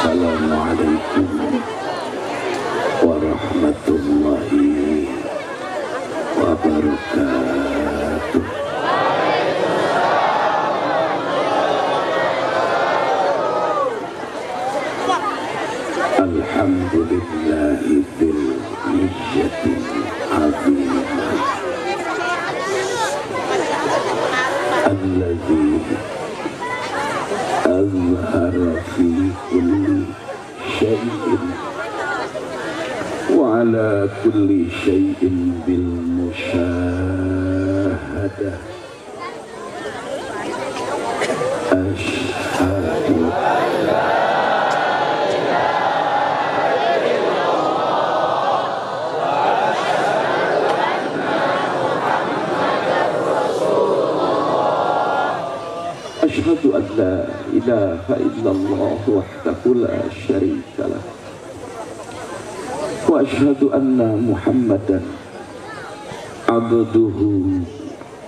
Assalamualaikum warahmatullahi wabarakatuh. Alhamdulillahi bil niyyatil azimah alladzi azhara fi kulli syai'in wa ala kulli syai'in bil musyahadah. Asyhadu Asyhadu an la ilaha illallah wahdahu la syarika lah wa asyhadu anna Muhammadan abduhu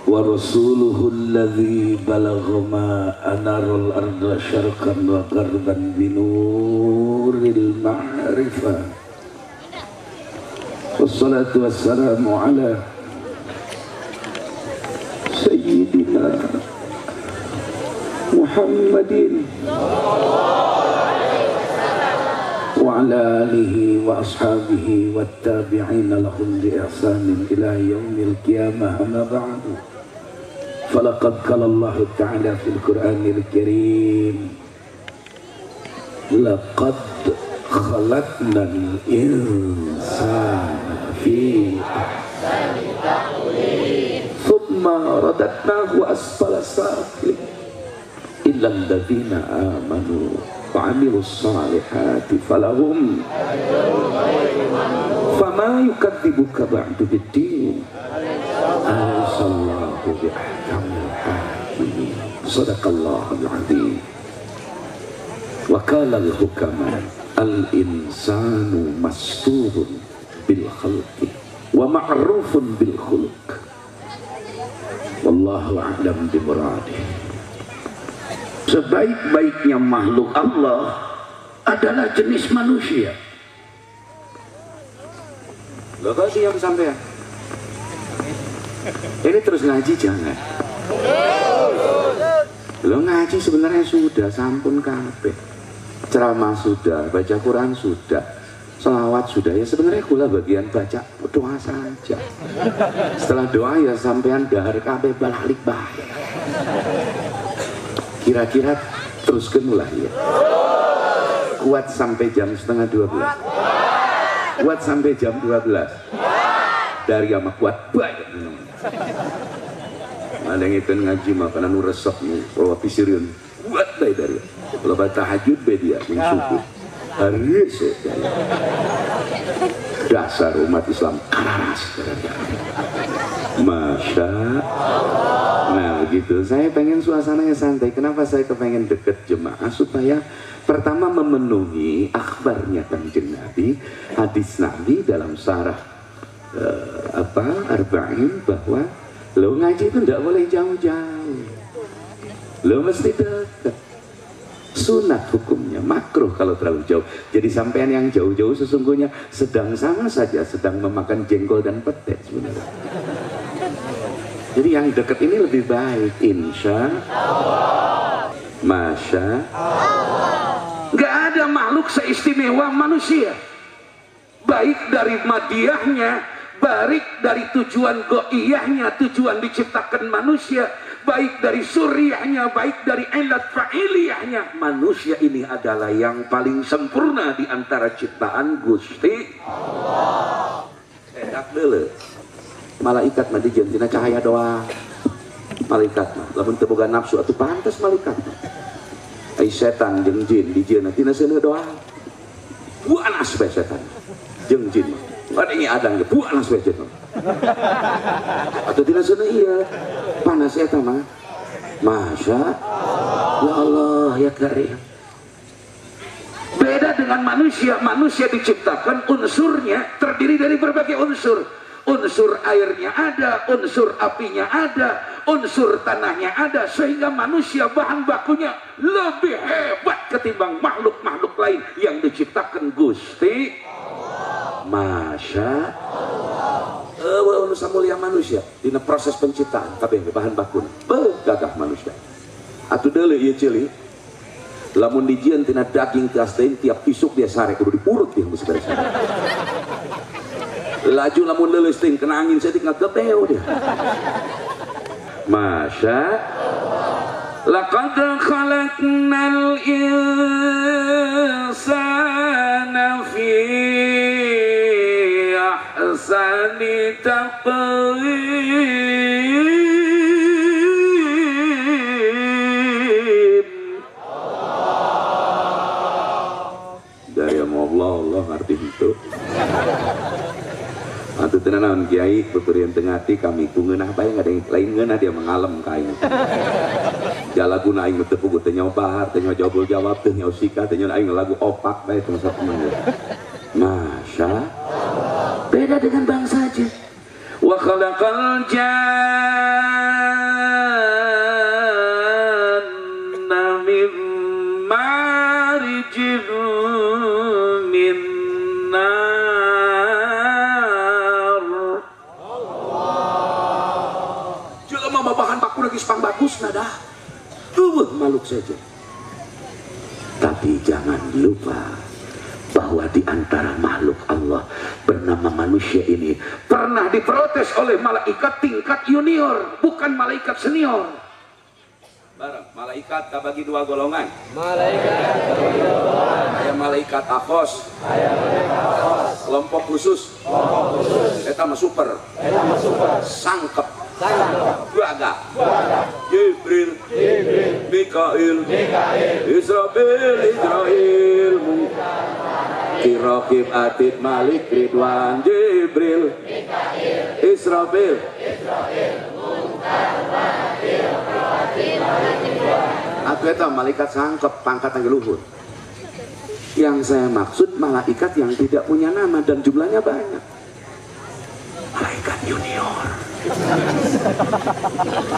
wa rasuluhu alladzi balagha ma anarul arda syarqan wa gharban binuril ma'rifah. Wassalatu wassalamu ala sayyidina Muhammadin wa ala alihi wa ashabihi wa tabi'ina lahum bi ihsanin ila yaumil qiyamah. Amma ba'du, falaqad qala Allah ta'ala fil Qur'anil Karim, laqad khalaqnal insana fi ahsani taqwim thumma radadnahu asfala safilin illa alladzina amanu wa amilus salihati falahum fama yukadzibuka ba'du biddin alaysallahu biahkamil hakimin. Sadaqallahul azim. Wa qala al-hukama al-insanu masturun bil khalqi wa ma'rufun bil khuluq wallahu a'lam bi muradih. Sebaik-baiknya makhluk Allah adalah jenis manusia. Gak kok diam sampai ya? Ini terus ngaji jangan. Lo ngaji sebenarnya sudah, sampun kabeh. Ceramah sudah, baca Quran sudah, selawat sudah. Ya sebenarnya kula bagian baca doa saja. Setelah doa ya sampean dahar kabeh balik bae. Kira-kira teruskan lah ya. Kuat sampai jam 11:30. Kuat sampai jam 12. Dari ama kuat banyak. Ada yang itu ngaji makanan resep nih, bawa pisiriun. Kuat baik dari. Kalau tahajud be dia mensubuh. Harus dasar umat Islam keras. Masya Allah. Nah begitu, saya pengen suasananya santai. Kenapa saya kepengen deket jemaah? Supaya pertama memenuhi akhbarnya Kanjeng Nabi, hadis Nabi dalam syarah Arba'in, bahwa lo ngaji itu tidak boleh jauh-jauh, lo mesti dekat. Sunat hukumnya, makruh kalau terlalu jauh. Jadi sampean yang jauh-jauh sesungguhnya sedang sama saja sedang memakan jengkol dan petai sebenarnya. Jadi yang dekat ini lebih baik, insya Allah. Masya Allah. Gak ada makhluk seistimewa manusia. Baik dari madiahnya, baik dari tujuan go'iyahnya, tujuan diciptakan manusia, baik dari suriahnya, baik dari ilat fa'iliyahnya. Manusia ini adalah yang paling sempurna di antara ciptaan Gusti Allah. Enak dulu. Malaikat mah dijentina cahaya doang. Malaikat mah lamun teu boga nafsu atuh pantes malaikat mah. Ai setan jeung jin dijieuna tina seuneu doang. Buanas bae setan. Jeung jin mah. Bade nya adang ge buanas bae jin mah. Atuh tina seuneu ieu panas eta mah. Masya ya Allah ya Karim. Beda dengan manusia. Manusia diciptakan unsurnya terdiri dari berbagai unsur. Unsur airnya ada, unsur apinya ada, unsur tanahnya ada, sehingga manusia bahan bakunya lebih hebat ketimbang makhluk-makhluk lain proses penciptaan kabeh bahan baku gagah manusia atuh deuleu ieu ceuli lamun dijieun tina daging teh asdeun tiap isuk dia sare kudu dipurut dia geus beres laju lamun leuleus teh kena angin setik ngagebeo dia masya laqad khalaqnal insana fi ahsani taqwim dari Allah ngerti itu atau tenanan kiai peperian tengati kami kungeunah bae ngadeng lain ngeunah dia mengalem kain jala guna aing teu puguh teu nyaho bahar teu nyaho jawab jawab teu nyaho sika teu nyaho aing lagu opak bae teu sapeung masya beda dengan bangsa jin wa khalaqal janna min marijin min bahan baku lagi sepang bagus nada makhluk saja tapi jangan lupa bahwa di antara makhluk Allah bernama manusia ini pernah diprotes oleh malaikat tingkat junior bukan malaikat senior barang malaikat terbagi dua golongan aya malaikat akhos kelompok khusus eta mah super sangkep Buaga Jibril Mikail Israfil Kirokib Atid Malik Ridwan Jibril Israfil Aku itu malaikat sangkep pangkat yang luhur. Yang saya maksud malaikat yang tidak punya nama dan jumlahnya banyak. Malaikat junior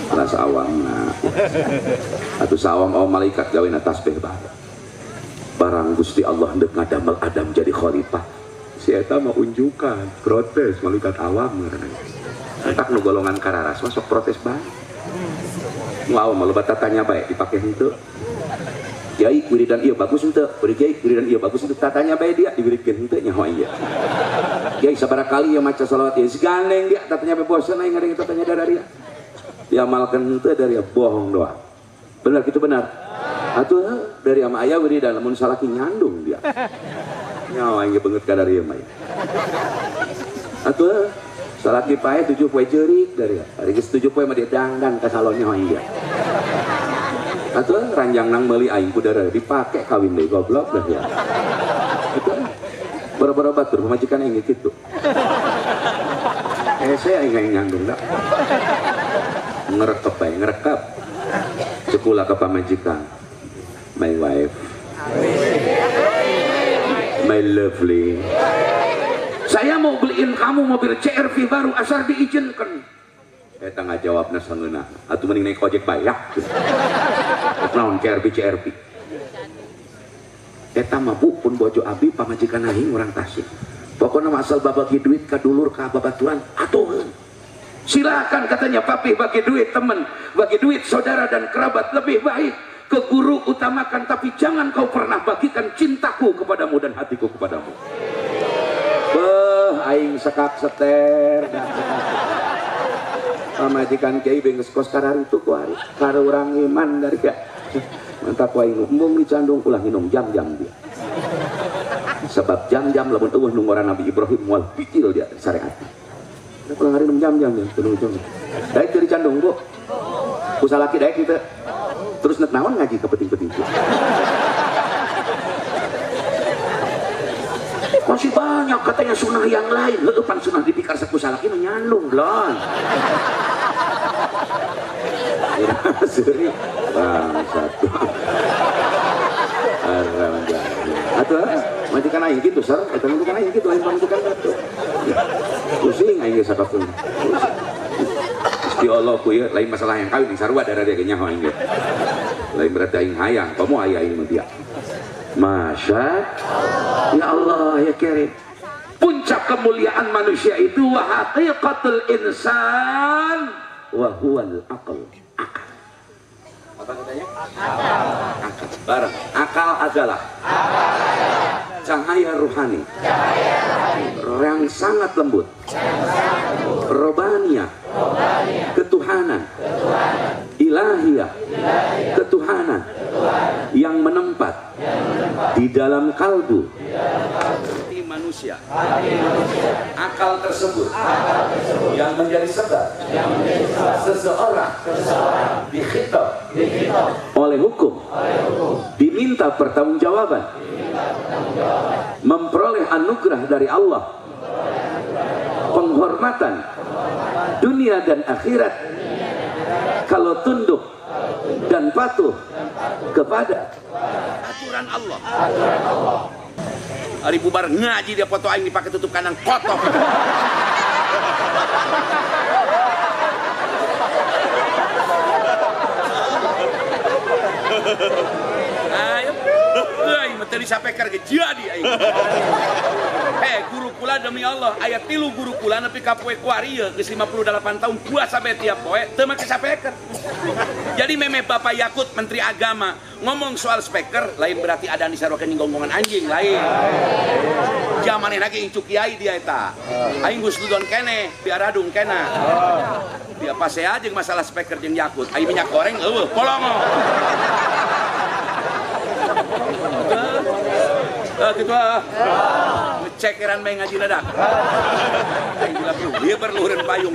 kelas awam atau sawam malaikat gawin atas barang Gusti Allah hendak ngadamel Adam jadi khalifah si eta mau unjukan protes malaikat awam entak nu golongan kararas masuk protes bae mau malu tanya baik dipakai henteu Kiai wiridan ieu bagus henteu Kiai wiridan ieu bagus henteu tatanya bae dia dibirikeun henteu nyaho ieu Kiai sabaraha kali ya maca salawat ieu sigandeng dia tatanya bae bosan aing ngadeng tatanya dari dia diamalkan henteu dari bohong doang benar gitu benar atuh dari ama aya wiridan lamun salaki nyandung dia nyaho aing beungeut ka dari ieu mah atuh salaki pae 7 poe jeurik dari ari geus 7 poe mah dia dangdan ka salon nyaho ieu atuh ranjang nang meuli aing kudara dipake kawin deui goblok dah ya itu bara-bara batur pamajikan aing kitu saya aing nyandung dah ngerekep bae ngerekep cekula ka pamajikan my wife my lovely saya mau beliin kamu mobil CR-V baru asal diizinkan eta ngajawabna sangeunah atuh mending naik ojek bae ya naon CR-V eta mah bu pun bojo abi pamajikan aing urang Tasik pokoknya asal babagi duit ka dulur ka babaturan atuh silakan katanya papi bagi duit teman bagi duit saudara dan kerabat lebih baik ke guru utamakan tapi jangan kau pernah bagikan cintaku kepadamu dan hatiku kepadamu aing sekak seter pamajikan kiai beungeus kos kararitu ku ari karo urang iman dari ka mantap wae embung dicandung ulah minum jam-jam dia sebab jam-jam lamun eueuh nu ngaran Nabi Ibrahim moal pikir dia syariat ulah ngari minum jam-jam ya tuluy daek teu dicandung bu ku salaki daek kitu terus nek naon ngaji ke penting-penting masih banyak katanya sunnah yang lain leupan sunnah dipikar saku salaki menyandung lon seri bangsat atuh majikan aing kitu sar eta majikan aing kitu lain majikan atuh pusing aing sakapeung Gusti Allah ku ieu lain masalah yang kawin sarua darah dia nyaho aing lain berarti aing hayang komo aya aing mah dia masya ya Allah ya Karim puncak kemuliaan manusia itu wa haqiqatul insan wa huwal aql. Akal. Apa katanya? Akal. Barang. Akal adalah cahaya ruhani yang sangat lembut. Robaniyah, ketuhanan. Ilahiyah, ketuhanan yang menempat di dalam kalbu hati manusia. Akal tersebut yang menjadi sebab seseorang dikhitab oleh hukum, diminta pertanggungjawaban, memperoleh anugerah dari Allah, penghormatan dunia dan akhirat kalau tunduk dan patuh kepada aturan Allah. Hari bubar ngaji dia foto aing dipakai tutup kandang kotor. Ayo, aing materi sapeker ge jadi aing. Guru kula demi Allah, ayat 3 guru kula nepi ka poe kuarieu geus 58 tahun puasa bae tiap poe teu make sapeker. Jadi meme Bapak Yakut Menteri Agama ngomong soal speaker lain berarti ada disarukeun gonggongan anjing lain. Zamanena ge incuk kiai dia eta. Aing geus dudon keneh, biar adung kena. Dia pasea jeung masalah speaker jeung Yakut. Aing minyak goreng eueuh polongo. Gitu ngecekeran bae ngaji dadak. Aing bilang dia berluhureun payung.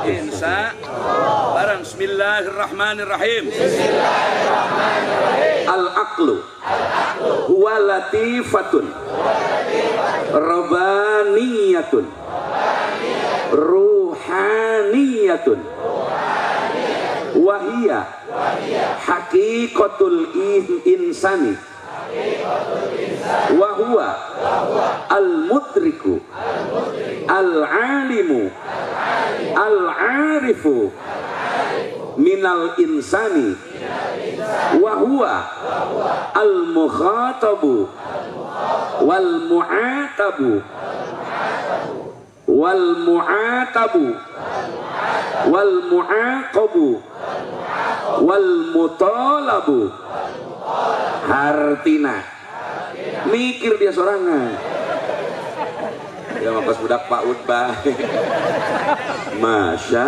Insa barang bismillahirrahmanirrahim. Al-aqlu huwa latifatun rabbaniyatun ruhaniyatun wahia haqiqatul insani wa huwa al-mudriku al-alimu al-arifu minal insani wa huwa al-mukhatabu wal mu'atabu wal mu'atabu wal mu'aqabu wal mutalabu. Hartina mikir dia sorangan ya mapas budak Pak Utbah. Masya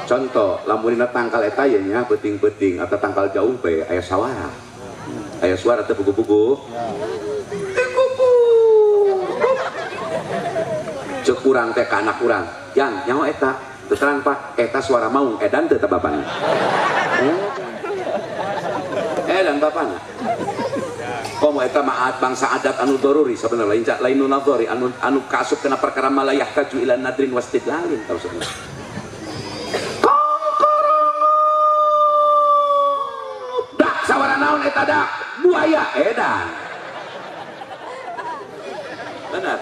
contoh lamurina tangkal eta ye nya peuting-peuting atau tangkal jauh pe aya sawara aya suara teh bugu-bugu cek urang teh ka anak urang yang nyawa eta terang Pak eta suara maung edan teh bapana dan bapana komo eta maat bangsa adat anu doruri sebenarnya lain nu nadhari anu kasuk kena perkara malayah kaju ila nadrin wastidlalin tahu sebenarnya dak sawara naon eta dak buaya edan benar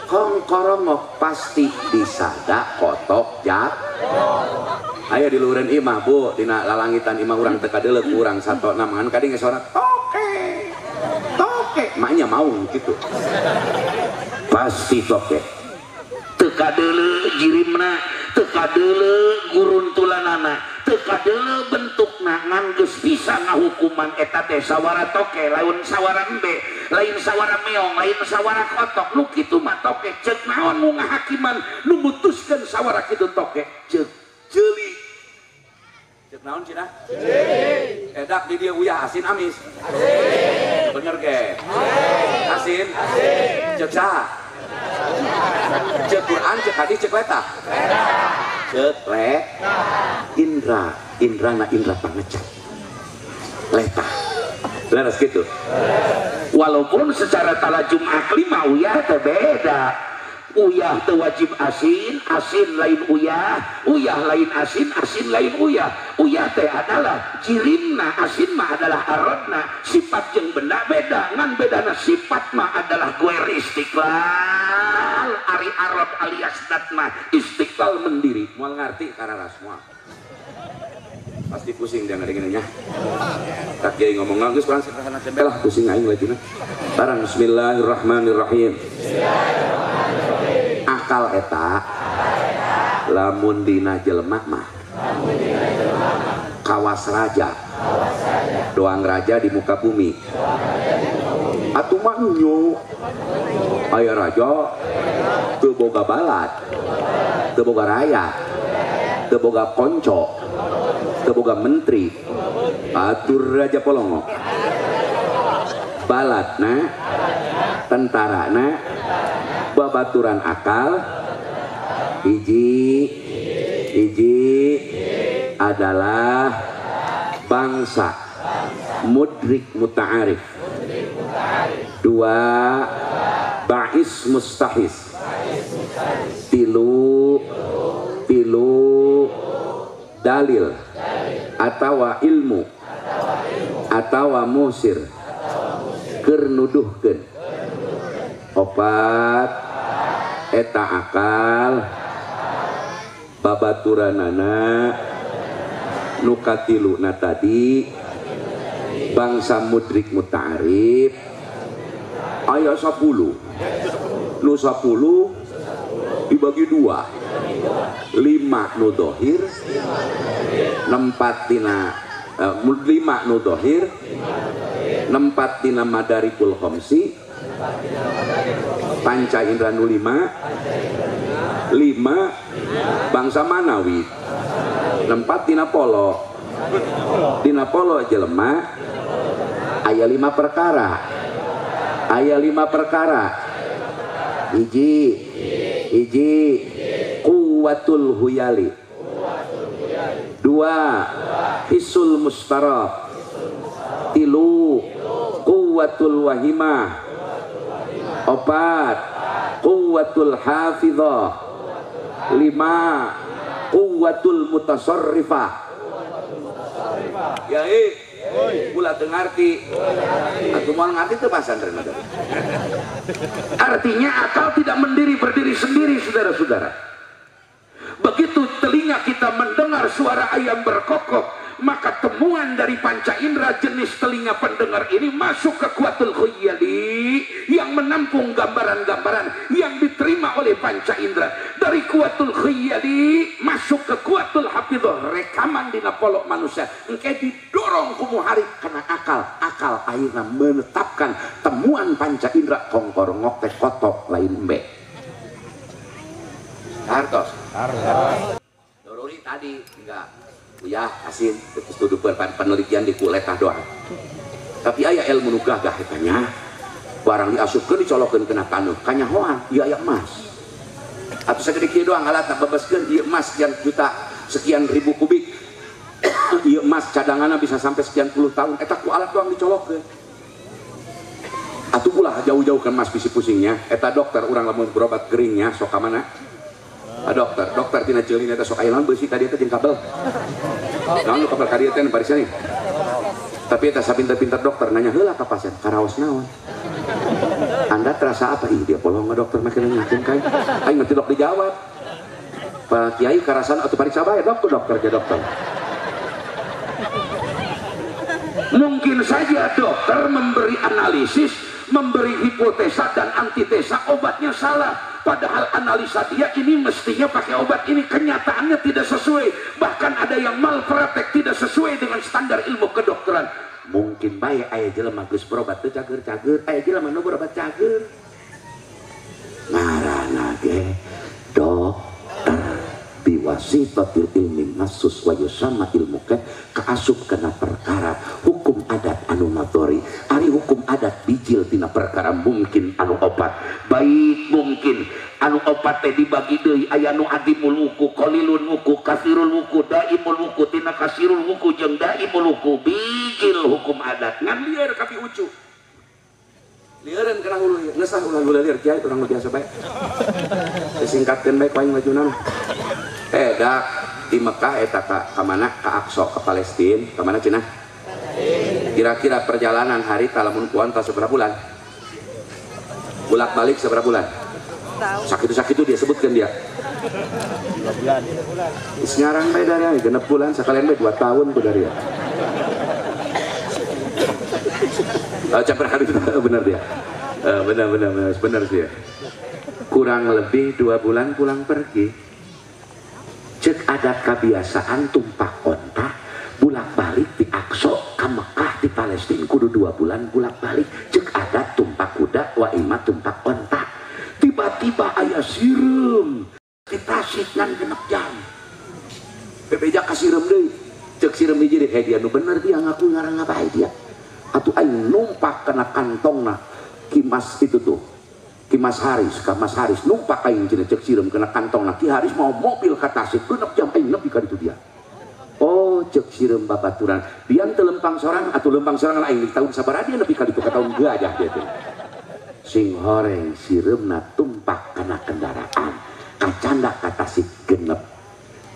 kongkorong pasti disada kotok jak aya di luhureun imah bu dina lalangitan imah urang teu kadeuleuh urang sato namangan kadi ngesorak toke maknya mau gitu pasti toke teu kadeuleuh jirimna teu kadeuleuh guruntulanana teu kadeuleuh bentukna ngan geus bisa ngahukuman eta teh sawara toke lain sawara embe lain sawara meong lain sawara kotok nu kitu mah toke ceuk naon nu ngahakiman nu mutuskeun sawara kitu toke ceuk jeuli ceuk naon cenah jeuli edak di dieu uyah asin amis asin bener ge asin ceuk saha ceuk Quran ceuk hadis ceuk letah ceuk indrana indra pangecek letah leres gitu walaupun secara talajum akli mah uyah teh beda uyah teu wajib asin lain uyah lain asin lain uyah teh adalah jirimna asin mah adalah arodna sifat jeung benda beda ngan bedana sifat mah adalah guer istiqlal ari arod alias dat mah istiqlal mendiri moal ngarti kararas moal pasti pusing dia ngedenginnya. Tak kiai ngomong nangis kurang sederhana lah pusing aing lagi nah. Barang bismillahirrahmanirrahim. Akal eta lamun dina jelema mah kawas raja. Doang raja di muka bumi. Atuh mah nyu. Aya raja teu boga balad, teu boga raya, teu boga konco, teu boga menteri. Atur raja polongo. Baladna, tentarana, babaturan akal, hiji adalah bangsa mudrik muta'arif. Dua ba'is mustahis. Tilu dalil atawa ilmu atawa musir keur nuduhkeun. Opat eta akal babaturanana nukatiluna tadi bangsa mudrik muta'arif aya 10. Nu 10 dibagi 2. 5 nu dohir, 4 tina 5 nu dohir, 4 tina madarikul khamsi, panca indra nu 5 bangsa manawi, 4 tina polo. Tina polo jelema aya 5 perkara. Hiji kuwatul huyali. 2 hisul mustarah. 3 kuwatul wahimah. 4 kuwatul hafidhah. 5 kuwatul mutasarrifah. Ya pula ngerti. Aku mau ngerti itu pasantren. Artinya akal tidak berdiri sendiri, saudara-saudara. Begitu telinga kita mendengar suara ayam berkokok, maka temuan dari panca indera jenis telinga pendengar ini masuk ke kuwatul khuyali yang menampung gambaran-gambaran yang diterima oleh panca indera. Dari kuwatul khuyali masuk ke kuwatul hafidhah, rekaman di napolok manusia engke didorong kumu hari karena akal akhirnya menetapkan temuan panca indera kongkor ngok teh kotok lain mbe hartos dorori tadi enggak ya asin studi penelitian di kuletah doang. Tapi aya ilmu nu gagah etanya. Barang diasupkeun dicolokkeun kena taneuh, kanyahoan ieu aya emas. Atuh sagede kieu doang alat babaskeun ieu emas sekian ribu kubik. Ieu emas cadanganna bisa sampai sekian puluh tahun. Eta ku alat doang dicolokkeun. Atuh ulah jauh-jauh kan emas bisi pusingnya. Eta dokter urang lamun berobat geringnya sok ka mana? Dokter tina ceulin eta sok aya naon beusi tadi eta jeung kabel. Naon nu kabel ka dieu teh barisan nih. Tapi eta sapinter-pinter dokter nanya heula ka pasien, karaos naon? Anda terasa apa? Ih dia polong dokter make nanyakeun kae. Aing mah tidak dijawab. Pak Kiai karasan atuh pariksa bae dokter ke dokter. Mungkin saja dokter memberi analisis, memberi hipotesa dan antitesa, obatnya salah. Padahal analisa dia ini mestinya pakai obat ini, kenyataannya tidak sesuai. Bahkan ada yang malpraktek, tidak sesuai dengan standar ilmu kedokteran. Mungkin baik aya jelema geus berobat teu cager-cager, aya jelema nu berobat cager. Ngaranna ge dokter biwasitatil ilmi nasus wa yusama ilmu ke kaasup kana perkara hukum adat anu matori. Ari hukum adat bijil tina perkara mungkin anu opat. Baik mungkin anu opat teh dibagi deui aya nu adimul wuku, qalilun wuku, kasirul wuku, daimul wuku, tina kasirul wuku jeung daimul wuku bijil hukum adat. Ngan lieur kapi ucu. Lieureun kana hulu ngesah ulah lieur kiai urang biasa bae. Disingkatkeun bae ku aing majuna. Dak di Mekah eta ka mana? Ka Aqsa, ka Palestina, ka mana cenah? Kira-kira perjalanan hari talamun kuanta seberapa bulan? Bolak-balik seberapa bulan? Sakitu dia sebutkan dia. bulan. Sekarang bae dari genep bulan sekalian bae 2 tahun ku dari ya. Campur kali benar dia. Benar sih ya. Kurang lebih 2 bulan pulang pergi. Cek adat kebiasaan tumpak onta bulak balik di Aqsa ke Mekah di Palestina kudu 2 bulan bulak balik. Cek adat tumpak kuda wa ima tumpak onta. Tiba-tiba ayah sirum di Tasik ngan genep jam. Bebeja ka sirum deui. Cek sirum hiji deh dia nu bener dia ngaku ngarang ngapain dia. Atuh aing numpak kena kantongna Kimas itu tuh. Kimas Haris, Mas Haris numpak aing cenah cek sirum kena kantongna Ki Haris mau mobil ka Tasik genep jam aing nepi ka ditu dia. Oh cek sirum babaturan. Bian teu lempang sorang atuh lempang sorang aing di tahun sabaraha dia nepi ka ditu ka tahun gajah dia teh. Sing horeng siremna tumpak kena kendaraan kacanda ka Tasik genep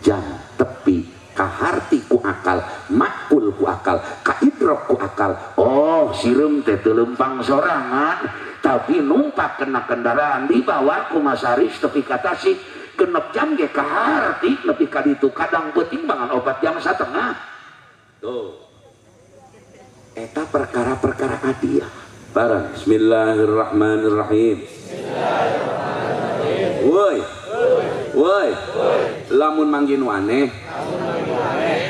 jam tepi kaharti ku akal makul ku akal kaidrok ku akal. Oh sirem teh teu lempang sorangan tapi numpak kena kendaraan dibawa ku Mas Haris tepi ka Tasik genep jam ge kaharti nepi ka ditu kadang peuting bangan obat jam 1:30 tuh eta perkara-perkara hadiah barang. Bismillahirrahmanirrahim. Woi lamun manggih nu aneh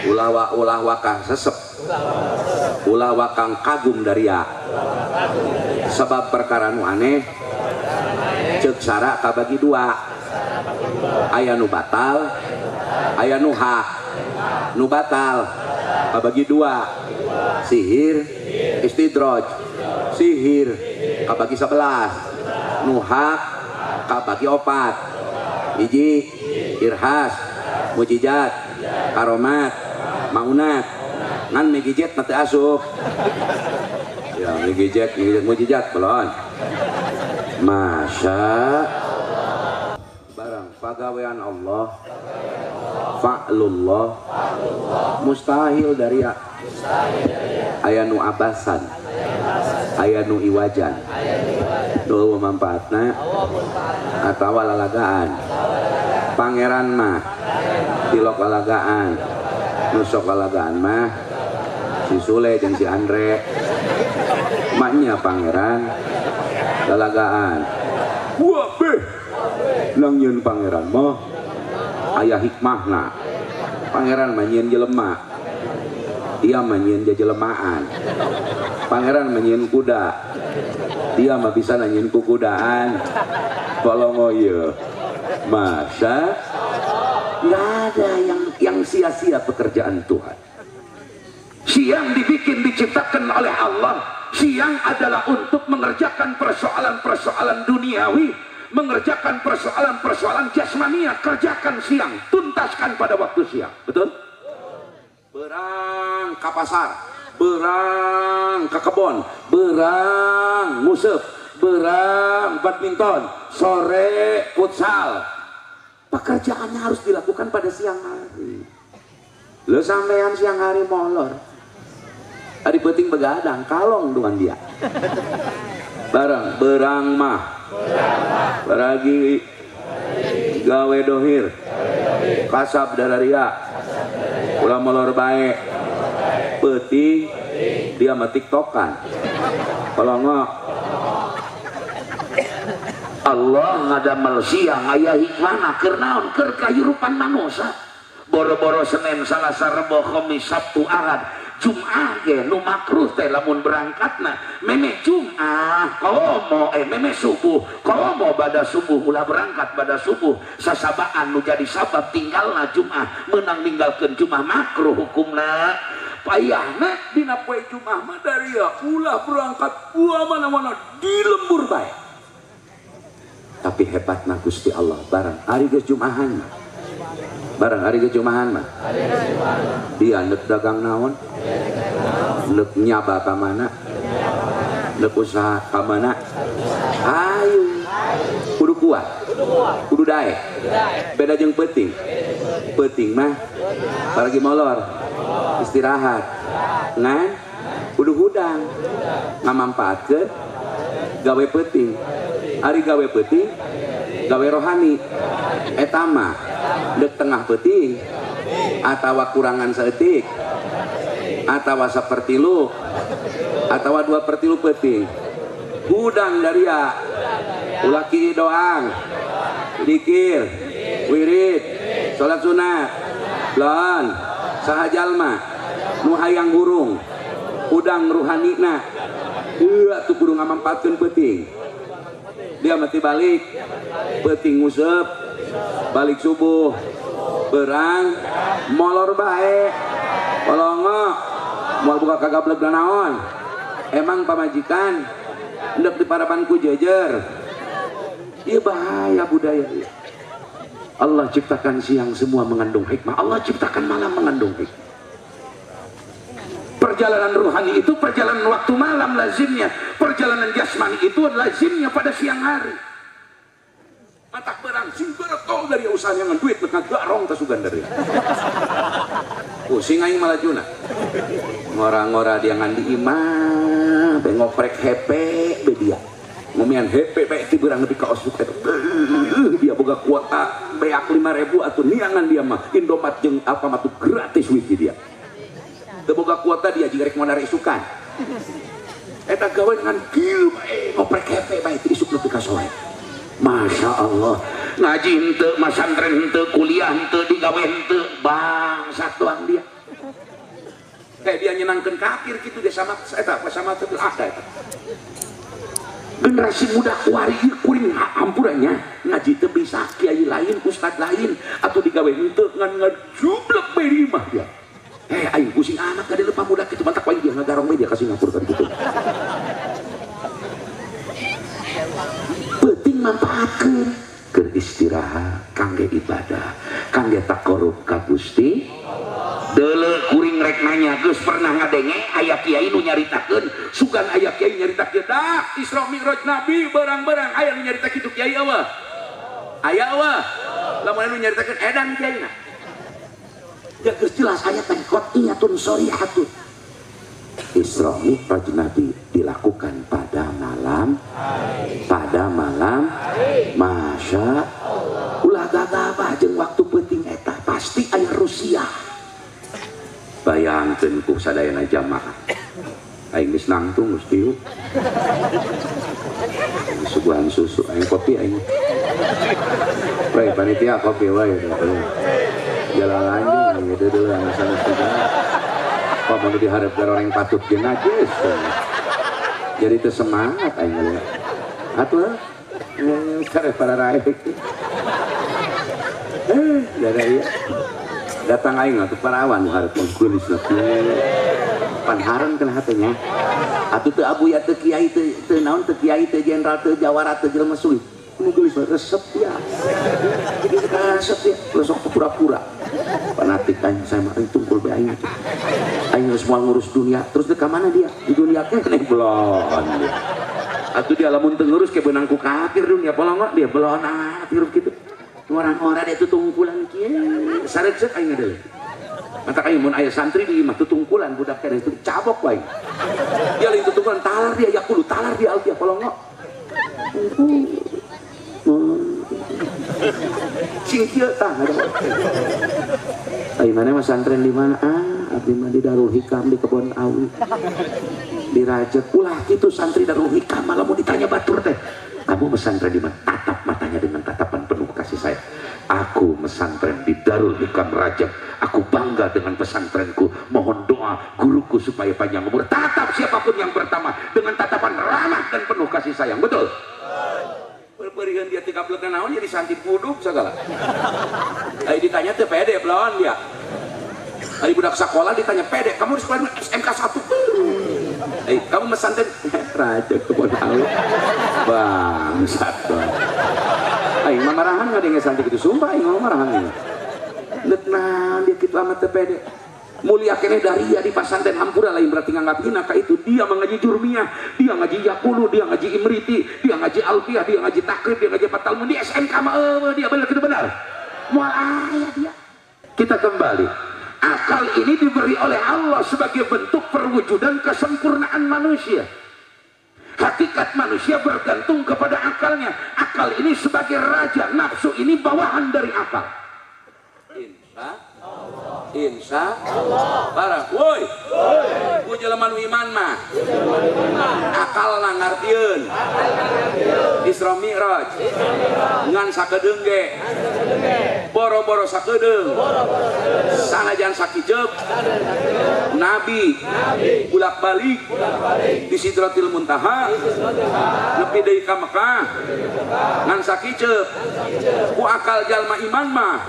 ulah wakang sesep ulah wakang kagum daria sebab perkara nu aneh cek sara kabagi 2 aya nu batal aya nu hak. Nu batal kabagi 2 sihir istidroj sihir kabagi 11 nu hak kabagi 4 hiji irhas mujizat karomat maunat ngan migijat nanti asup ya migijat mujizat belum masya barang pagawean Allah fa'lullah mustahil dari aya nu abasan aya nu iwajan nu manfaatna atawa lalagaan pangeran mah tilok lalagaan nusok lalagaan mah si Sule jeung si Andre maknya pangeran lalagaan wah beh nangieun pangeran mah aya hikmahna pangeran mah nyieun jelema dia mah nyieun jelemaan pangeran mah nyieun kuda dia mah bisa nanyain kukudaan kolongo ieu masa nggak ada yang sia-sia pekerjaan Tuhan. Siang dibikin diciptakan oleh Allah, siang adalah untuk mengerjakan persoalan-persoalan duniawi, mengerjakan persoalan-persoalan jasmania. Kerjakan siang, tuntaskan pada waktu siang, betul? Berang ke pasar, berang ke kebun, berang musik, berang badminton, sore futsal. Pekerjaannya harus dilakukan pada siang hari. Lo sampean siang hari molor, hari penting begadang, kalong dengan dia. Barang berang mah, baragi gawe dohir, kasab dararia, ulah molor baik, peti dia mah tiktokan. Kalau nggak Allah ngadamel siang aya hikmahna keur naon keur kahirupan manusia. Boro-boro Senin Salasa Rebo Khamis Sabtu Ahad Jumat ge nu makruh teh lamun berangkatna meme Jumat komo meme subuh komo bada subuh ulah berangkat bada subuh sasabaan nu jadi sabab tinggalna Jumat menang ninggalkeun Jumat makruh hukumna. Payahna dina poe Jumat mah daria ulah berangkat buah mana-mana di lembur bae. Tapi hebatna Gusti Allah barang hari geus Jumahan mah. Barang hari geus Jumahan mah. Dia neuk dagang naon? Neuk nyaba ka mana? Neuk usaha ka mana? Ayo. Kudu kuat. Kudu daek. Beda jeung peuting. Peuting mah paragi molor. Istirahat. Ngan kudu hudang. Ngamanfaatkeun gawe peuting. Hari gawe peuting gawe rohani etama dek tengah peuting atawa kurangan saeutik atawa saperti lu atawa 2/3 peuting hudang daria ulaki doang dikir wirid salat sunat lawan saha jalma nu hayang burung udang ruhanina tuh kudu ngamampatkeun peuting dia mati balik peuting nguseup balik subuh berang molor bae kolongo moal buka kagablek naon emang pamajikan hendak diparapanku jejer ieu bahaya budaya ieu. Allah ciptakan siang semua mengandung hikmah, Allah ciptakan malam mengandung hikmah. Perjalanan rohani itu perjalanan waktu malam lazimnya, perjalanan jasmani itu lazimnya pada siang hari. Matak berang sing beretol dari usaha yang duit dengan garong tasugan dari. Pusing aing malajuna. Ngora-ngora dia ngandi imah, be ngoprek hepe be dia. Ngomian hepe be ti beurang nepi ka osuk eta. Dia boga kuota beak 5.000 atuh niangan dia mah Indomaret jeung Alfamart gratis wifi dia. Teu boga kuota dia jiga rek modar isukan. Eta gawe dengan kieu bae ngoprek hepe bae ti isuk nepi ka sore. Masya Allah ngaji henteu masantren henteu kuliah henteu digawe henteu bangsat doang dia kayak dia nyenangkeun kafir gitu dia sama eta sama teu ada eta generasi muda kuari ieu kuring hampurannya ngaji teu bisa kiai lain ustad lain atuh digawe henteu ngan ngajublek bae di imah dia aing pusing anak ka dieu pamuda kitu mantak wae dia ngagarong bae dia ka Singapura kan kitu penting manfaatkeun keur istirahat kangge ibadah kangge taqarrub ka Gusti deuleu kuring rek nanya geus pernah ngadenge aya kiai nu nyaritakeun sugan aya kiai nyaritakeun dah Isra Mi'raj Nabi barang-barang aya nu nyarita kitu kiai eueuh aya eueuh lamun nu nyaritakeun edan kiaina ya geus jelas aya teh qat'iyatun sharihatun Isra Mi'raj Nabi dilakukan pada malam Masya ulah gagabah jeung waktu penting eta pasti aya Rusia bayangkeun ku sadayana jamaah aing geus nangtung geus tiup suguhan susu aing kopi aing bae panitia kopi wae jalan anjing gitu dulu yang sana segala apa mau diharap orang patut dia najis jadi itu semangat aing lihat atuh karek para rakyat dari datang aing atuh parawan hareup mengkulis panharan kana hatinya atuh teu abu ya teu kiai teu naon teu kiai teu jenderal teu jawara teu jelema sulit nu geus resep ya resep ya besok pura-pura fanatik aing saya mah tungkul bae aing aing semua ngurus dunia terus ke mana dia di dunia teh kena belon dia atuh dia lamun teu ngurus ke beunang ku kafir dunia polong dia belon hirup kitu orang-orang dia tutungkulan kieu sareuk aing deuleu mata aing mun aya santri di imah tutungkulan budak teh itu cabok wae dia lain tutungkulan talar dia ya kudu talar dia aldia polong sing kieu tah ai mana mas santren di mana abdi mah di Darul Hikam di Kebon Awi di Rajab ulah kitu santri Darul Hikam malah mau ditanya batur teh kamu mesantren di mana tatap matanya dengan tatapan penuh kasih sayang aku mesantren di Darul Hikam Rajab aku bangga dengan pesantrenku mohon doa guruku supaya panjang umur tatap siapapun yang pertama dengan tatapan ramah dan penuh kasih sayang betul berikan dia 30 tahun jadi santri puduk segala ayo ditanya teh pede belon dia ayo budak sekolah ditanya pede kamu di sekolah SMK 1 ayo kamu mesantren Raja Kebon Awi bangsat ayo mamarahan nggak dia santri gitu sumpah ayo mamarahan letna dia kitu amat teh pede mulia kene dari ya di pasantren hampura lain berarti nganggap hina ka itu dia mengaji jurmiyah dia ngaji yakulu dia ngaji imriti dia ngaji alfiyah dia ngaji takrib dia ngaji fatal di SMK mah dia benar itu benar moal aya dia kita kembali akal ini diberi oleh Allah sebagai bentuk perwujudan kesempurnaan manusia Hakikat manusia bergantung kepada akalnya. Akal ini sebagai raja, nafsu ini bawahan dari akal. Insya Allah. Barang, woi, ku jelema nu iman mah. Akal na ngartieun. Isra Mi'raj. Ngan sakedeung ge. Boro-boro sakedeung. Sanajan sakijep. Nabi bulak-balik di Sidratil Muntaha. Nepi deui ka Mekah. Ngan sakijep. Ku akal jalma iman mah.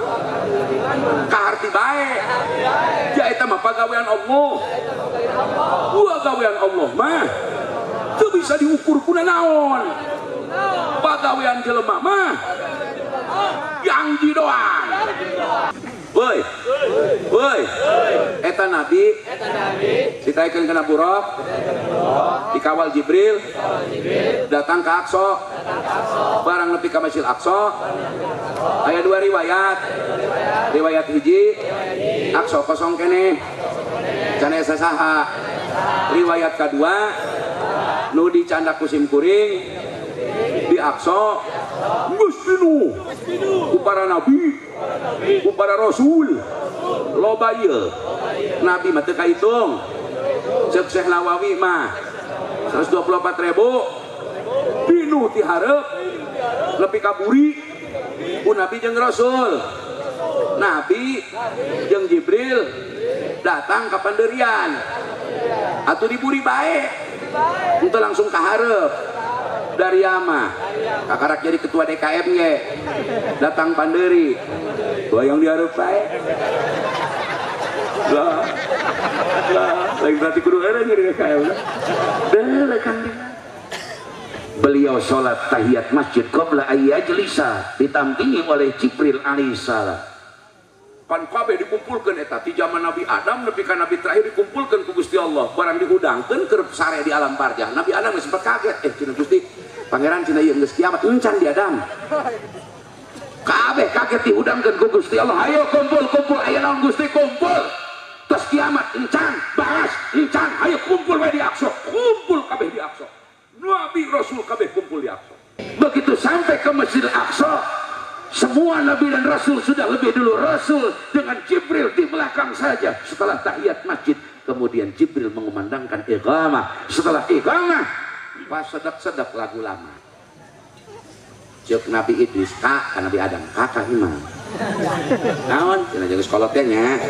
Kaharti bae. Ya eta mah pagawean Allah. Pagawean Allah mah teu bisa diukur kuna naon. Pagawean jelema mah janji doang. Woi, eta nabi ditaikeun kana buraq, dikawal Jibril, datang ke Aqsa, barang nepi ka Masjidil Aqsa. Aya dua riwayat. Riwayat hiji Aqsa kosong kene can asa saha. Riwayat kedua nu dicandak kusim kuring di Aqsa geus pinuh ku para nabi, ku para rasul. Loba ieu nabi mah teu kahitung. Ceuk Syekh Nawawi mah 124.000 pinuh ti hareup nepi ka buri ku nabi jeung rasul. Nabi jeung Jibril datang ke panderian atuh diburi bae untuk langsung ke hareup dari ama kakarak jadi ketua DKM ge datang panderi bayang di hareup bae lah lain berarti kudu ada jadi DKM dah kan. Beliau sholat tahiyat masjid qabla ayyajlisa ditampingi oleh Jibril alaihissalam. Pan kabeh dikumpulkan eta ti zaman Nabi Adam nepi ka Nabi terakhir dikumpulkan ku Gusti Allah barang diudangkeun keur sare di alam barjah. Nabi Adam geus sempat kaget cenah Gusti pangeran cenah ieu geus kiamat encan di Adam. Kabeh kaget diudangkeun ku Gusti Allah. Ayo kumpul aya naon Gusti kumpul. Tos kiamat encan bahas encan ayo kumpul we di Aqsa. Kumpul kabeh di Aqsa. Nabi Rasul kabeh kumpul di Aqsa. Begitu sampai ke Masjidil Aqsa semua Nabi dan Rasul sudah lebih dulu. Rasul dengan Jibril di belakang saja. Setelah tahiyat masjid, kemudian Jibril mengumandangkan iqamah. Setelah iqamah, pas sedap-sedap lagu lama. Cek Nabi Idris, kak Nabi Adam, kakak imam. Naon, cina jaga sekolah tehnya.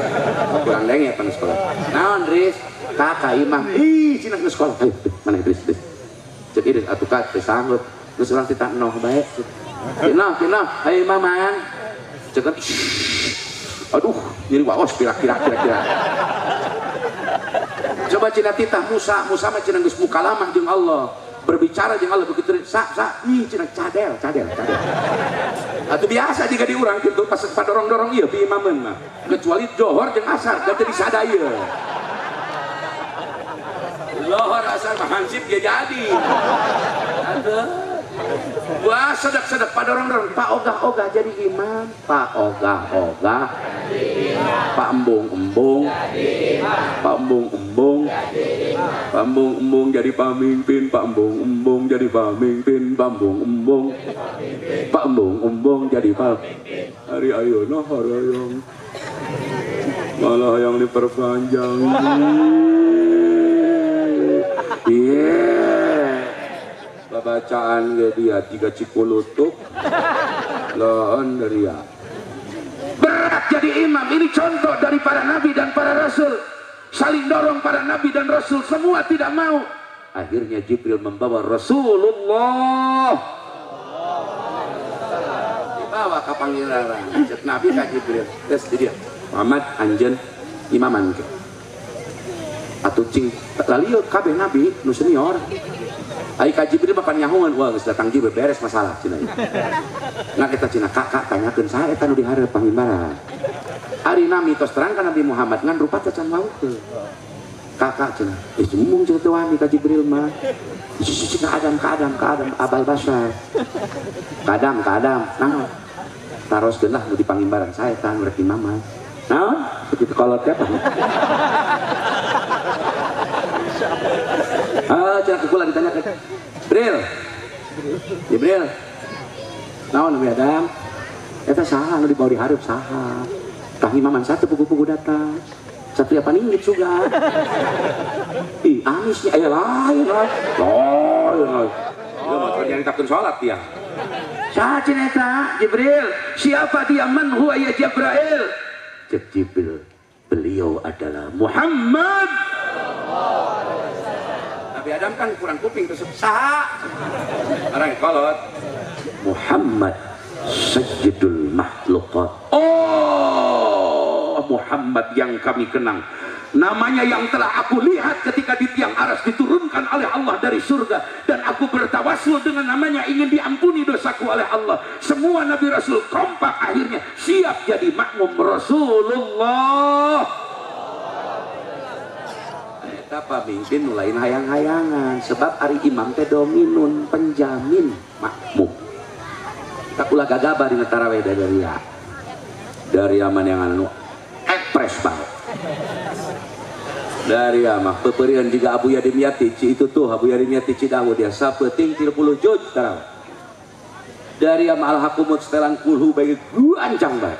Kurang deng ya panas sekolah. Naon Idris, kakak imam. Ih, cina ke sekolah. Ayo, mana Idris? Cek Idris, atuh kak, sanggup. Terus orang tidak noh baik. Kina, ayo maman. Cekat, aduh, jadi waos kira. Coba cina titah Musa mah cina geus mukalamah jeung Allah, berbicara jeung Allah begitu ih cina cadel. Atuh biasa jika di urang kitu pas padorong-dorong ieu bi imameun mah. Kecuali johor jeung asar da teu disadaya. Johor asar mah hansip dia jadi. Aduh. Wah sedap pada orang-orang Pak Ogah jadi imam, Pak Ogah Pak Embung Pak Embung jadi pemimpin, Pak Embung jadi pemimpin, Pak Embung jadi pemimpin. Hari ayeuna hoyong malah yang diperpanjang. Iya. Bacaan dia 3 cikulutuk lawan ria. Berat jadi imam. Ini contoh dari para nabi dan para rasul. Saling dorong para nabi dan rasul, semua tidak mau. Akhirnya Jibril membawa Rasulullah dibawa ke Pangeran. Cek nabi ka Jibril tes dia Muhammad anjeun imaman ke atuh cing lalieu kabeh nabi nu senior. Ai ka Jibril makan nyahungan, wah geus datang Jibril beres masalah cenah. Nah kita cenah kakak tanyakeun saha eta nu di hareup pangimbaran. Ari nami tos terang ka Nabi Muhammad ngan rupa can mau teu. Kakak cenah, mung cenah teu wani ka Jibril mah. Sisi ka Adam abal basar. Ka Adam naon? Taroskeun lah nu di pangimbaran saha eta nu rek imaman. Naon? Begitu kolot teh. Jangan kekulan ditanya ke Jibril naon Nabi Adam eta saha anu dibawa dihareup saha kang imaman satu pugu-pugu datang satu apa ninggit juga ih anisnya aya lain ya mah nyaritakeun salat dia saha ceneta Jibril siapa dia man huwa ya Jibril Jibril beliau adalah Muhammad. Nabi Adam kan kurang kuping terus saha orang kolot Muhammad sayyidul makhluqat. Oh Muhammad yang kami kenang namanya yang telah aku lihat ketika di tiang aras diturunkan oleh Allah dari surga dan aku bertawassul dengan namanya ingin diampuni dosaku oleh Allah. Semua Nabi Rasul kompak akhirnya siap jadi makmum Rasulullah. Eta pamimpin mulai hayang-hayangan sebab ari imam teh dominun penjamin makmum. Tak ulah gagabah di tarawih dari aman yang anu ekspres banget. Dari amah peperian juga Abu Yadim Yatici itu tuh Abu Yadim Yatici Dawu dia sapeting 30 juj tarawih. Dari amah al-hakumut setelan kulhu bagi gua ancang banget.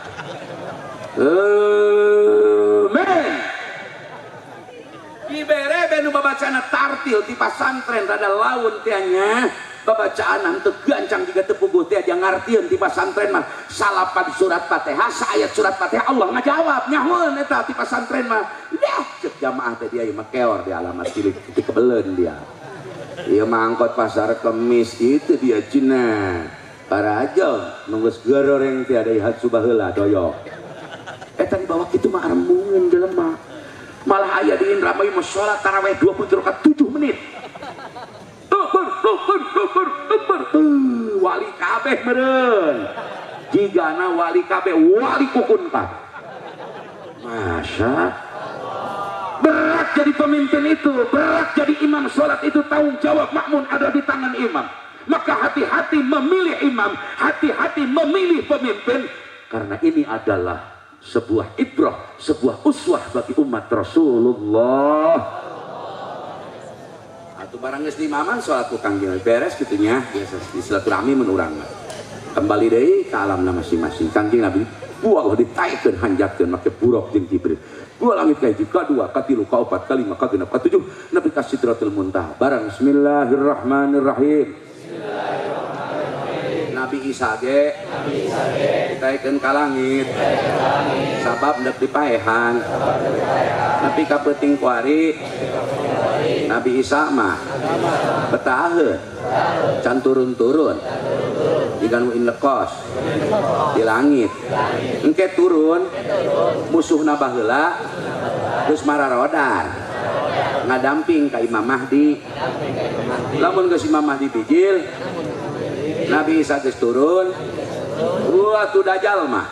Amen. Ibere benu babacana tartil di pasantren rada laun tianya babacaan henteu gancang juga teu puguh teh aja ngartieun di pasantren mah salapan surat Fatihah saayat surat Fatihah Allah ngajawab nyahoeun eta di pasantren mah dah cek jamaah teh dia mah keor di alamat cilik di kebeleun dia ieu mah angkot pasar Kemis itu dia cina para aja nunggu gororeng teh ada ihat subaheula doyok eta di bawah kitu mah arembungeun jelema malah aya di Indramayu mah salat tarawih 20 rakaat 7 menit wali kabeh meureun jigana wali kabeh wali kukun ka masya berat jadi pemimpin itu berat jadi imam sholat itu tanggung jawab makmum ada di tangan imam maka hati-hati memilih imam hati-hati memilih pemimpin karena ini adalah sebuah ibrah sebuah uswah bagi umat Rasulullah. Atau barang geus dimaman sholat tukang beres gitunya biasa di silaturahmi mun urang kembali deui ka alamna masing-masing Kangjeng Nabi buah ditaikeun hanjatkeun make buruk jeung Jibril dua langit ka hiji ka dua ka tilu ka opat ka lima ka genep ka tujuh nepi ka Sidratul Muntaha barang bismillahirrahmanirrahim Nabi Isa ge ditaikeun ka langit sabab neuk dipaehan nepi ka peuting kuari Nabi Isa mah betaheun can turun-turun diganuin lekos di langit engke turun musuhna baheula terus mararodar ngadamping ka Imam Mahdi lamun geus Imam Mahdi bijil Nabi Isa geus turun atuh dajal mah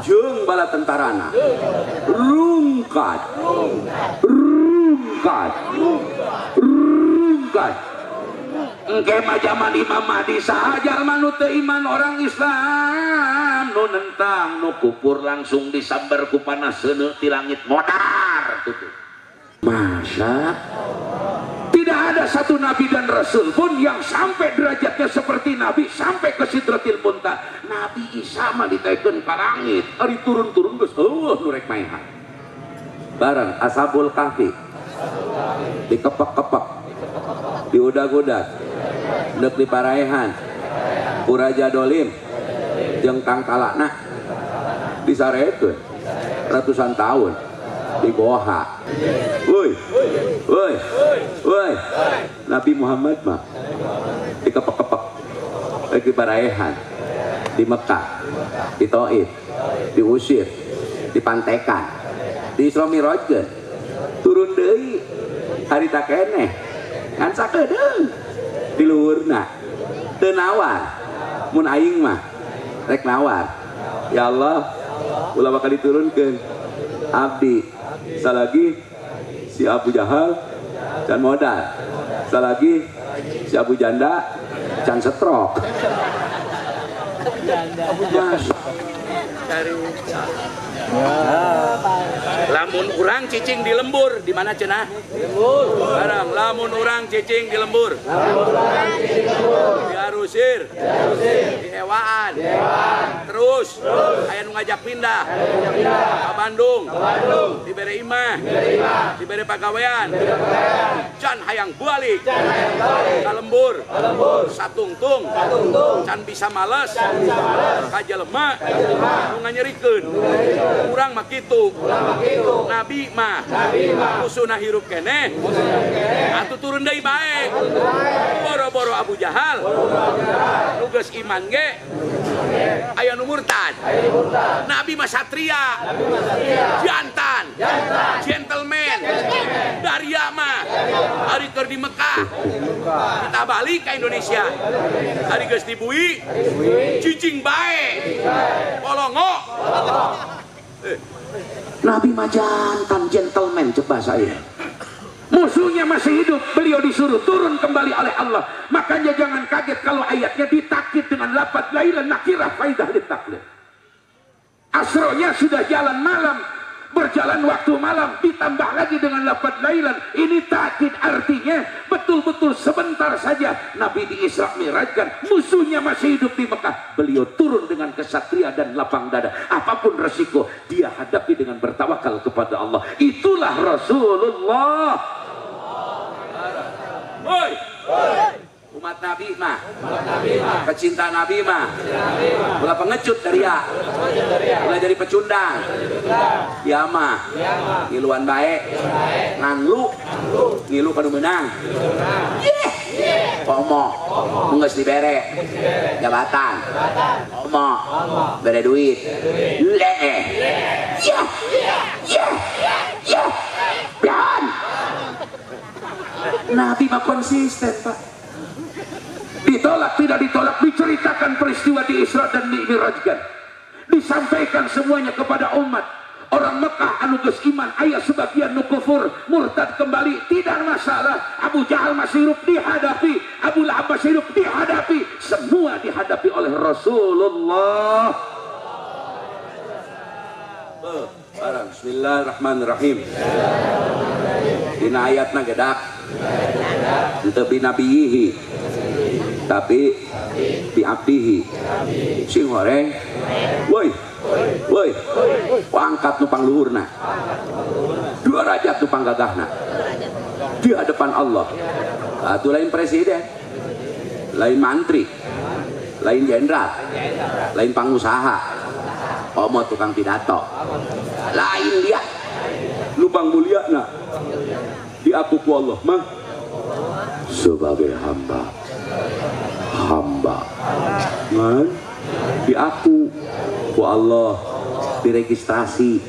jeung bala tentarana rungkat engke mah zaman Imam Mahdi sahaja manu teu iman orang Islam nu nentang nu kupur langsung disambar ku panas seuneu ti langit modar tuh masa tidak ada satu nabi dan rasul pun yang sampai derajatnya seperti Nabi sampai ke Sidratil Muntaha. Nabi Isa mah ditaikeun ka langit ari turun-turun geus nu rek maehan bareng Ashabul Kahfi dikepek-kepek diudag-udag neuk diparaehan ku Raja Dolim jeung Kang Kalana disarekeun ratusan tahun di Goa. Woi Nabi Muhammad mah dikepek-kepek lagi paraehan di Mekah di Taif diusir dipantekan di Isra Mirajkeun turun deui harita keneh ngan sakedeung di luhurna teu nawar mun aing mah rek nawar ya Allah ulah bakal diturunkeun abdi salagi si Abu Jahal can modal salagi si Abu Janda can setrok lamun lamun urang cicing di lembur di mana cenah? Lembur. Barang lamun urang cicing di lembur. Diarusir. Di hewaan. Terus aya nu ngajak pindah. Ka Bandung. Dibere imah. Dibere pagawean. Can hayang balik. Ka lembur. Satungtung. Can bisa males. Ka jelema nu nganyerikeun. Urang mah kitu. Nabi mah musuhna hirup keneh atuh turun deui bae. Boro-boro Abu Jahal nu geus iman ge aya nu murtad. Nabi mah satria, jantan, gentleman. Daria mah ari keur di Mekah kita balik ke Indonesia ari geus di bui cicing bae polongo. Nabi mah jantan, gentleman, coba saya. Musuhnya masih hidup, beliau disuruh turun kembali oleh Allah. Makanya jangan kaget kalau ayatnya ditakkid dengan lafaz lailan nakirah faidah litaklid. Asronya sudah jalan malam, berjalan waktu malam, ditambah lagi dengan lafaz lailan. Ini takkid, artinya betul-betul sebentar saja Nabi di Isra Mi'rajkan, musuhnya masih hidup di Mekah. Beliau turun dengan kesatria dan lapang dada. Apapun resiko dia hadapi dengan bertawakal kepada Allah. Itulah Rasulullah. Woi, umat Nabi mah, pecinta Nabi mah, mulai pengecut dari ya, mulai dari pecundang, ya mah, ngiluan baik, nganglu, ngilu kanu menang, pomo, nggak dibere, jabatan, pomo, bere duit, dan Nabi mah konsisten, Pak. Ditolak, tidak ditolak, diceritakan peristiwa di Isra dan di Mi'rajkan. Disampaikan semuanya kepada umat. Orang Mekah anu geus iman, aya sebagian nu kufur, murtad kembali, tidak masalah. Abu Jahal masih hidup dihadapi, Abu Lahab masih hidup dihadapi, semua dihadapi oleh Rasulullah. Bismillahirrahmanirrahim. Dina ayatna gedak teu bi nabiyihi tapi bi abdihi. Sing goreng woi angkat nu pangluhurna, derajat nu panggagahna di hadapan Allah. Atuh lain presiden, lain mantri, lain jenderal, lain pengusaha, omo tukang pidato, lain dia lubang mulyana di aku ku Allah mah sebagai hamba kan di aku ku Allah diregistrasi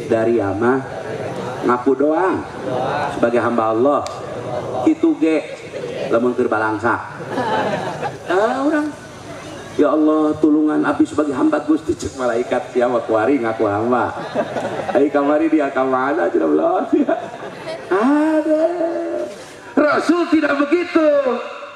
dari ama ngaku doang sebagai hamba Allah itu ge lamun keur balangsa orang ya Allah tulungan abdi sebagai hamba Gusti cek malaikat siapa kuari ngaku hamba ai kamari dia kamana cenah Allah ada. Rasul tidak begitu.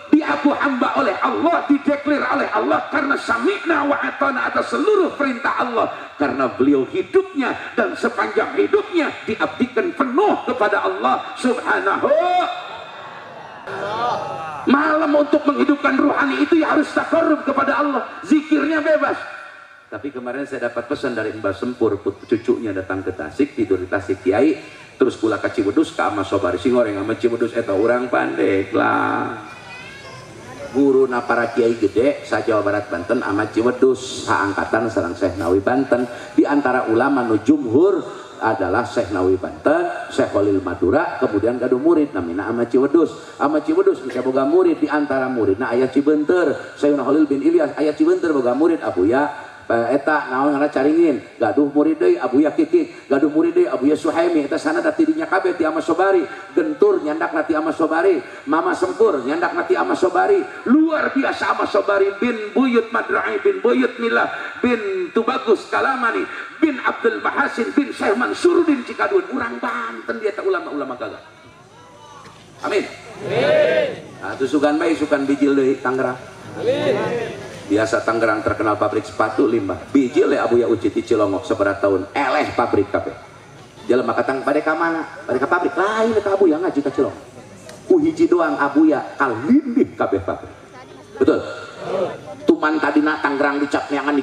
Diaku hamba oleh Allah, dideklar oleh Allah karena sami'na wa ata'na atas seluruh perintah Allah. Karena beliau hidupnya dan sepanjang hidupnya diabdikan penuh kepada Allah Subhanahu. Malam untuk menghidupkan ruhani itu ya harus takarrub kepada Allah. Zikirnya bebas. Tapi kemarin saya dapat pesan dari Mbah Sempur, cucunya datang ke Tasik, tidur di Tasik Kiai, terus pula ke Cibedus ke Ama Sobari Singoreng sama Cibedus eta orang pandek lah. Guru na para kiai gede sa Jawa Barat Banten ama Cibedus saangkatan sareng Syekh Nawawi Banten. Di antara ulama nu jumhur adalah Syekh Nawawi Banten, Syekh Khalil Madura, kemudian gaduh murid namina ama Cibedus. Ama Cibedus bisa boga murid, di antara muridna aya Cibeunteur, Sayyidina Khalil bin Ilyas aya Cibeunteur boga murid Abuya eta naon ngaranna caringin, gaduh murid deui Abuya Kikik, gaduh murid deui Abuya Suhaimi, eta sanad tidinya kabeh ti Ama Sobari, Gentur nyandakna ti Ama Sobari, Mama Sempur nyandakna ti Ama Sobari. Luar biasa Ama Sobari bin Buyut Madra'i bin Buyut Milah bin Tubagus Kalamani bin Abdul Mahasin bin Syekh Mansuruddin Cikadun, urang Banten dia tak ulama-ulama gagah. Amin. Amin. Nah, itu sugan bae sukan bijil deui Tangerang. Amin. Biasa Tangerang terkenal pabrik sepatu limbah. Bijil ya Abuya Ucit di Cilongok seberat tahun eleh pabrik kabeh. jelema katang pada ka mana? Pada ka pabrik lain ka abuya ngaji ka Cilong. Ku hiji doang abuya kalindih kabeh pabrik. Betul. Tuman tadina Tangerang dicap neangan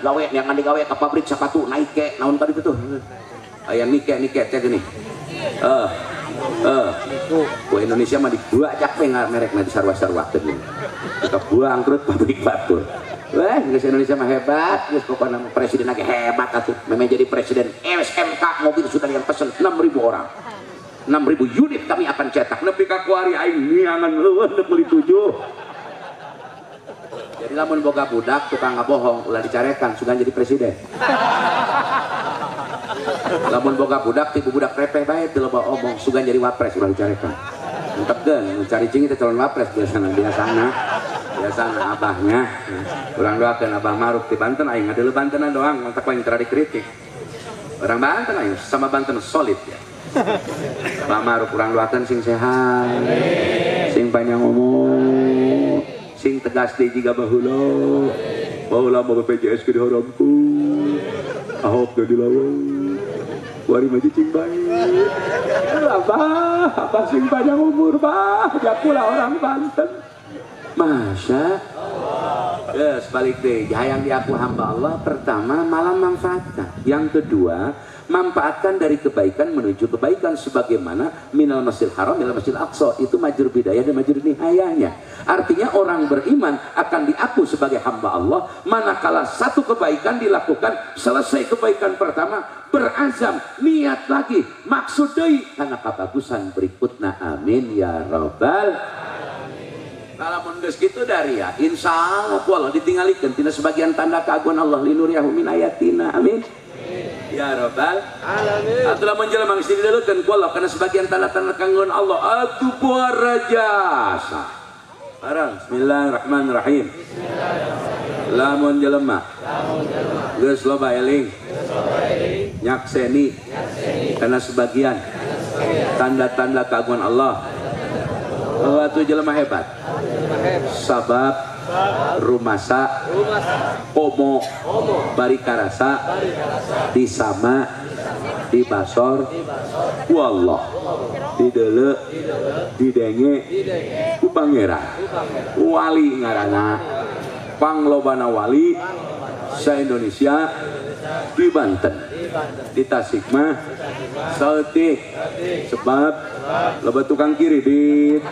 digawe ka pabrik sepatu naik ke naon tadi itu. Aya nike teh gini. Ku Indonesia mah dibuajak we merekna disarwa-sarwakeun. Kita buang terus pabrik batur. Wah, geus Indonesia mah hebat, geus pokona presiden lagi hebat atuh. Memang jadi presiden SMK mobil sudah yang pesen 6.000 orang. 6.000 unit kami akan cetak. Nepi ka kuari aing niangan leuweun beli 7. Jadi lamun boga budak tukang ngabohong ulah dicarekan sugan jadi presiden. Lamun boga budak tipu budak repeh bae teu loba omong sugan jadi wapres ulah dicarekan. Entekkeun mencari cing teh calon wapres biasana abahnya. Urang doakeun Abah Maruf di Banten aing ngadeuleu Bantenan doang mantak paling tara dikritik. Orang Banten aing sama Banten solid ya. Abah Maruf urang doakeun sing sehat. Sing panjang umur. Sing tegas di jiga baheula. Baheula mau BPJS ke diharamku. Ahok ge dilawan. Wari mah cicing bae. Abah sing panjang umur bah, jakulah orang Banten. Masya Allah. Ya, sebalik deh. Yang diaku hamba Allah pertama malam manfaatkan. Yang kedua manfaatkan dari kebaikan menuju kebaikan sebagaimana minal masjidil haram minal masjidil aqsa itu majur bidayah dan majur nihayahnya. Artinya orang beriman akan diaku sebagai hamba Allah manakala satu kebaikan dilakukan selesai kebaikan pertama berazam niat lagi maksud deui karena kebagusan berikutnya amin ya rabbal. Kalau mendes gitu dari ya, insya Allah Allah ditinggalkan tina sebagian tanda keagungan Allah linuriyahu min ayatina amin ya rabbal alamin. Atulah menjelma mesti dideuleukeun ku Allah karena sebagian tanda-tanda keagungan Allah atuh puara jasa. Barang bismillahirrahmanirrahim. Lamun jelema geus loba eling nyakseni karena sebagian tanda-tanda keagungan Allah. Waktu jelema hebat sabab rumasa omo barikarasa disama dibasor wallah dideuleu didenge ku pangeran wali ngaranna panglobana wali sa-Indonesia di Banten di Tasik mah saeutik sebab loba tukang kiridit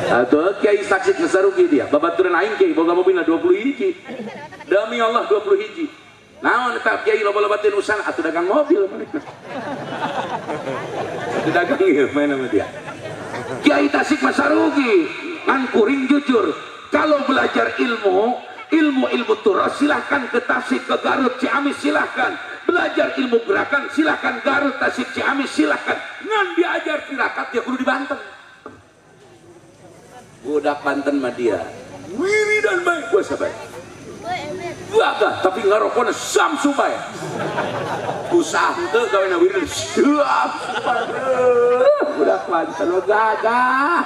atau kiai saksit nasarugi dia babaturan aing kiai boga mobilna 20 hiji demi Allah 20 hiji naon eta kiai loba-loba teh usaha atuh dagang mobil mereka atuh dagang ieu main sama dia kiai Tasik Masarugi ngan kuring jujur kalau belajar ilmu turas silahkan ke Tasik ke Garut Ciamis silahkan belajar ilmu gerakan silahkan Garut Tasik Ciamis silahkan ngan diajar tirakat dia kudu di Banten. Budak Banten mah dia wiridan baik puasa baik gagah tapi ngarokona samsu baik usaha teu gawena wiridan siap budak Banten mah gagah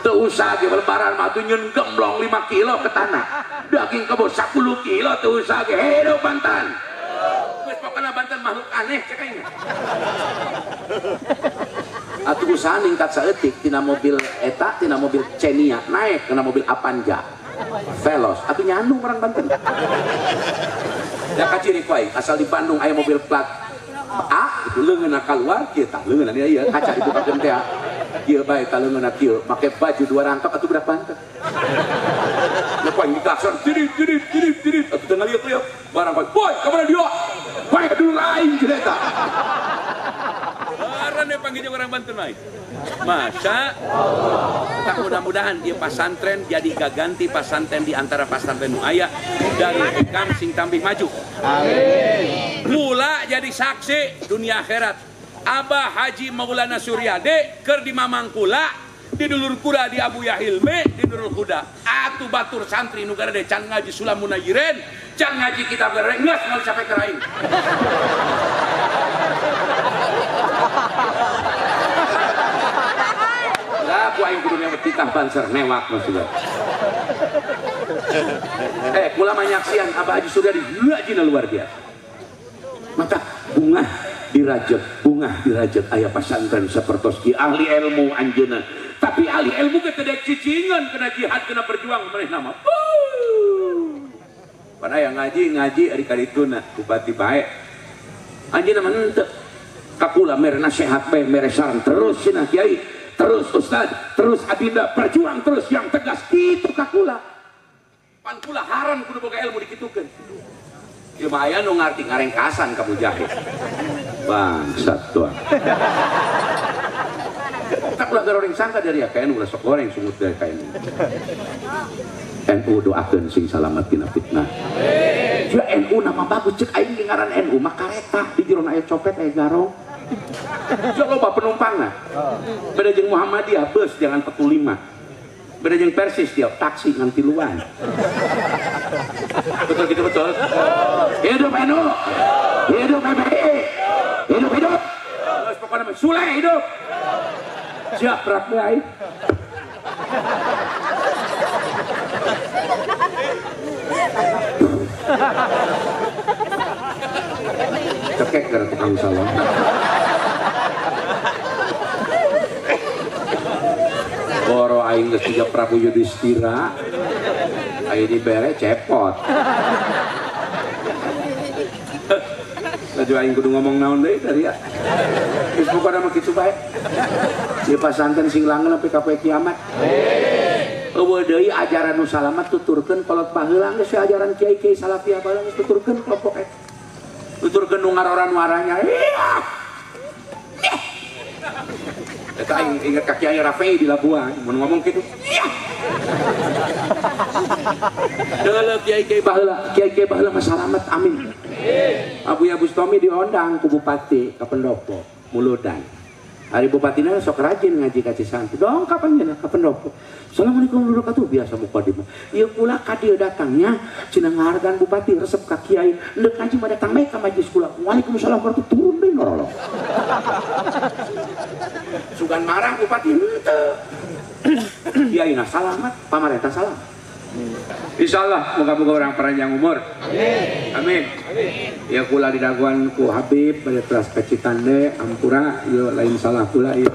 teu usah ge lebaran mah tuh nyeun gemblong 5 kilo ke tanah daging kebo 10 kilo teu usah ge hidup Banten geus pokona Banten makhluk aneh cek aing atuh usaha ningkat saeutik tina mobil eta tina mobil Xenia naik kana mobil Avanza Veloz atuh nyandung orang Banten da kaciri kuai asal di Bandung aya mobil plat A itu leungeunna kaluar kieu tah leungeunna ieu kaca dibukakeun teh kieu bae tah leungeunna kieu make baju 2 rangkap atuh budak Banten da kuai diklakson tirit atuh teu ngalieu barang kuai boy ka mana dia bae dulu lain kieu eta karena panggilnya orang Banten baik. Masya Allah. Mudah-mudahan dia pasantren jadi gaganti pasantren di antara pasantren nu aya dari hikam sing tambih maju. Amin. Mula jadi saksi dunia akhirat. Abah Haji Maulana Suryade keur di Mamangkula di dulur kuda di Abu Yahilme di dulur kuda. Atuh batur santri nu garade can ngaji sulam munajirin, can ngaji kitab garade geus moal sampai ka aing. Lah ku aing kudu nyawa titah banser newak maksudna. Kula mah nyaksian Abah Haji Suryadi ngajina luar biasa. mata bunga dirajat ayah pasantren sapertos ahli ilmu anjeunna. Tapi ahli ilmu ke tidak cicingan, kena jihad, kena berjuang meneh nama. Pada yang ngaji ari kadituna bupati bae. Anjeunna mah henteu. Kakula mere nasihat bae, mere saran terus cenah kiai, terus ustad, terus abinda berjuang terus yang tegas kitu kakula. Pan kula haran kudu boga ilmu dikitukeun. Ieu mah aya nu ngarti ngarengkasan ka mujahid. Bangsat tuan. Tak ulah goreng sangka dari KNU ulah sok goreng sungut dari KNU. NU doakeun sing salamet tina fitnah. Juga NU nama bagus cek aing ge ngaran NU mah kareta di jero aya copet aya garong. Juga loba penumpangna. Beda jeung Muhammadiyah bus jangan 45. Beda jeung Persis dia taksi ngan tiluan. Betul gitu betul. Hidup NU. Hidup PBI. Hidup. Terus pokoknya Sule hidup. Siap berat baik. Cekek gara tukang salam. Boro aing geus tiga Prabu Yudhistira. Aing dibere cepot. Laju aing kudu ngomong naon deui tadi ya. Geus pokona mah kitu bae. Di pasantren sing langeun sampai ka poe kiamat. Eueuh deui ajaran nu salamat tuturkeun kolot baheula geus ajaran kiai-kiai salafiyah baheula geus tuturkeun kelompok eta. Tuturkeun nu ngaroran-waranya. Eta aing inget ka Kiai Rafei di Labuan mun ngomong kitu. Deuleuh kiai-kiai baheula mah salamet amin. Abuya Bustami diondang ku bupati ka pendopo Muludan. Hari bupatina sok rajin ngaji ka Cisanti. Dong kapan cenah ka pendopo. Assalamualaikum warahmatullahi wabarakatuh biasa mukadimah. Ieu kula ka dieu datangnya cenah ngahargaan bupati resep ka kiai. Deuk ngaji mah datang bae ka majelis kula. Waalaikumsalam warahmatullahi turun deui norolong. Sugan marah bupati henteu. Kiaina salamat, pamarentah salam. Insyaallah moga-moga orang panjang umur. Amin. Ya kula didaguan ku Habib pada teras kacitande ampura ieu lain salah kula ieu.